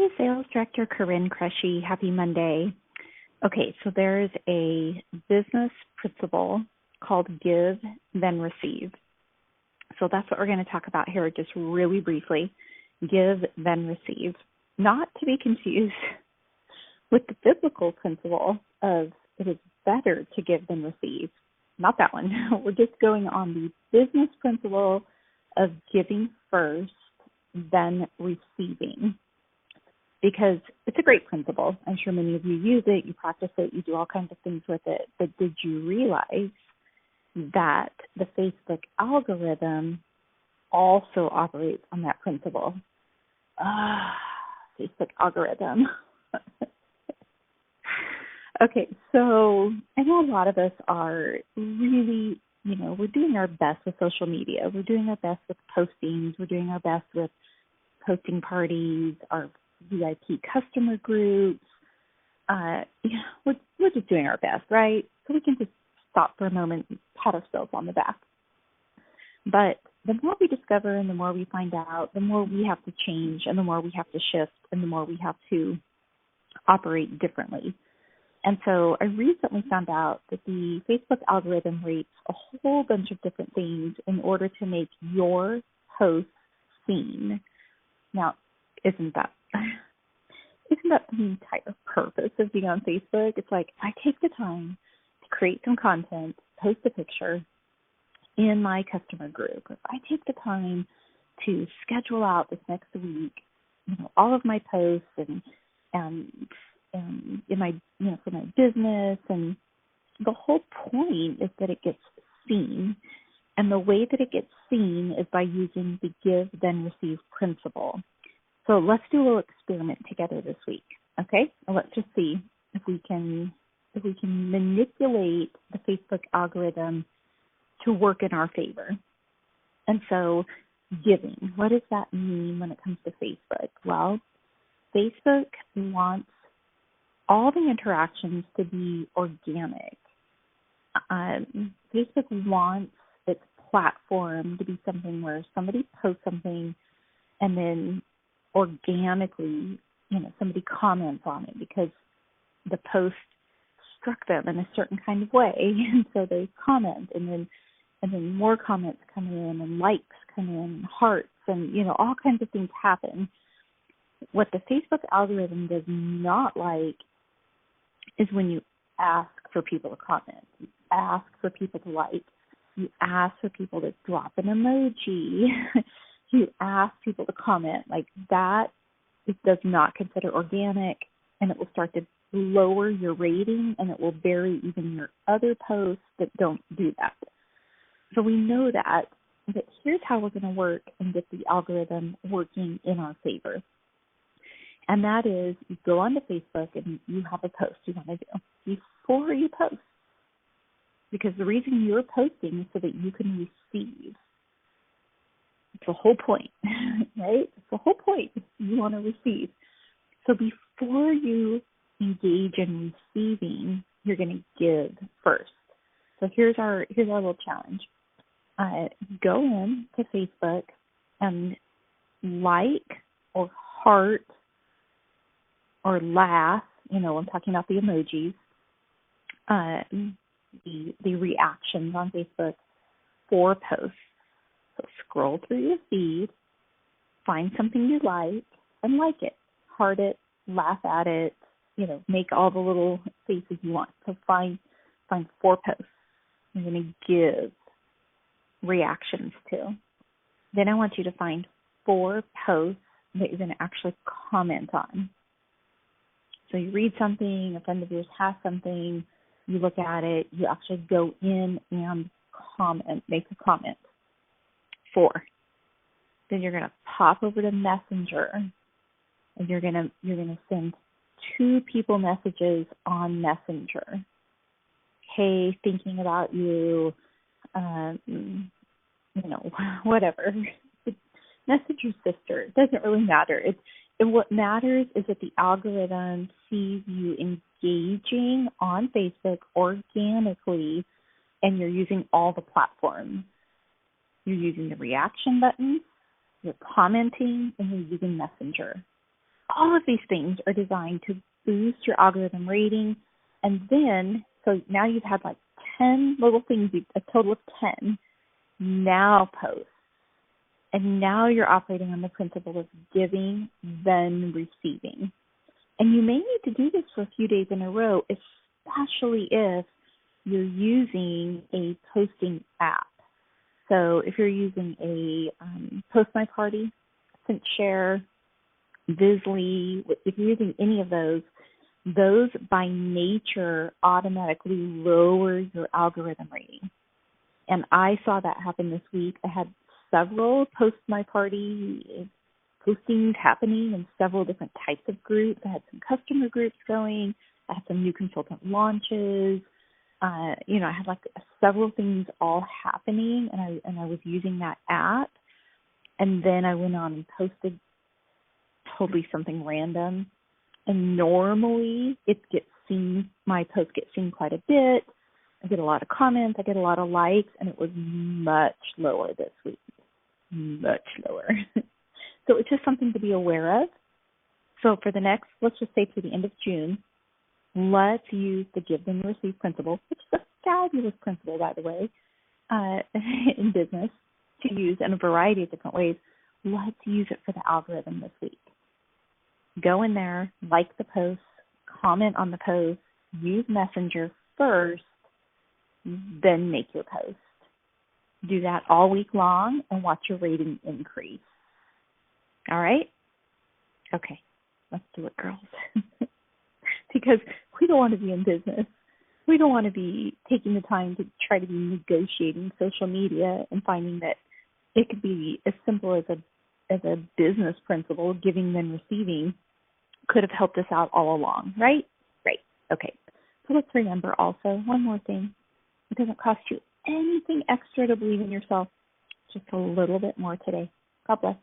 Hey, Sales Director Corrin Cresci. Happy Monday. Okay, so there's a business principle called give, then receive. So that's what we're going to talk about here just really briefly. Give, then receive. Not to be confused with the biblical principle of it is better to give than receive. Not that one. We're just going on the business principle of giving first, then receiving. Because it's a great principle. I'm sure many of you use it, you practice it, you do all kinds of things with it. But did you realize that the Facebook algorithm also operates on that principle? Facebook algorithm. Okay, so I know a lot of us are really, we're doing our best with social media. We're doing our best with postings. We're doing our best with posting parties, our VIP customer groups. We're just doing our best, right? So we can just stop for a moment and pat ourselves on the back. But the more we discover and the more we find out, the more we have to change and the more we have to shift and the more we have to operate differently. And so I recently found out that the Facebook algorithm rates a whole bunch of different things in order to make your post seen. Now, isn't that the entire purpose of being on Facebook? It's like I take the time to create some content, post a picture in my customer group. If I take the time to schedule out this next week, all of my posts and in my for my business, and the whole point is that it gets seen. And the way that it gets seen is by using the give then receive principle. So let's do a little experiment together this week, okay? And let's just see if we can manipulate the Facebook algorithm to work in our favor. And so giving, what does that mean when it comes to Facebook? Well, Facebook wants all the interactions to be organic. Facebook wants its platform to be something where somebody posts something and then organically, somebody comments on it because the post struck them in a certain kind of way, and so they comment, and then more comments come in, and likes come in, and hearts, and all kinds of things happen. What the Facebook algorithm does not like is when you ask for people to comment, you ask for people to like, you ask for people to drop an emoji, you ask people to comment. Like that, it does not consider organic, and it will start to lower your rating, and it will bury even your other posts that don't do that. So we know that, but here's how we're going to work and get the algorithm working in our favor. And that is, you go onto Facebook and you have a post you want to do before you post. Because the reason you're posting is so that you can receive. It's the whole point, right? It's the whole point. You want to receive. So before you engage in receiving, you're going to give first. So here's our little challenge. Go in to Facebook and like or heart or laugh, I'm talking about the emojis, the reactions on Facebook for posts. So scroll through your feed, find something you like it, heart it, laugh at it, make all the little faces you want. So find 4 posts you're going to give reactions to. Then I want you to find 4 posts that you're going to actually comment on. So you read something, a friend of yours has something, you look at it, you actually go in and comment, make a comment. 4. Then you're going to pop over to Messenger, and you're going to send 2 people messages on Messenger. Hey, thinking about you, whatever. Message your sister. It doesn't really matter. What matters is that the algorithm sees you engaging on Facebook organically, and you're using all the platforms. You're using the reaction button, you're commenting, and you're using Messenger. All of these things are designed to boost your algorithm rating. And then, so now you've had like 10 little things, a total of 10, now post. And now you're operating on the principle of giving, then receiving. And you may need to do this for a few days in a row, especially if you're using a posting app. So if you're using a Post My Party, ScentShare, Visly, if you're using any of those by nature automatically lower your algorithm rating. And I saw that happen this week. I had several Post My Party postings happening in several different types of groups. I had some customer groups going. I had some new consultant launches. I had like several things all happening, and I was using that app. And then I went on and posted totally something random. And normally my posts get seen quite a bit. I get a lot of comments. I get a lot of likes, and it was much lower this week. Much lower. So it's just something to be aware of. So for the next, let's just say to the end of June, let's use the give then receive principle, which is a fabulous principle, by the way, in business to use in a variety of different ways. Let's use it for the algorithm this week. Go in there, like the post, comment on the post, use Messenger first, then make your post. Do that all week long and watch your rating increase. All right? Okay, let's do it, girls. Because we don't want to be in business. We don't want to be taking the time to try to be negotiating social media and finding that it could be as simple as a business principle, giving then receiving, could have helped us out all along, right? Right. Okay. So let's remember also one more thing. It doesn't cost you anything extra to believe in yourself, just a little bit more today. God bless.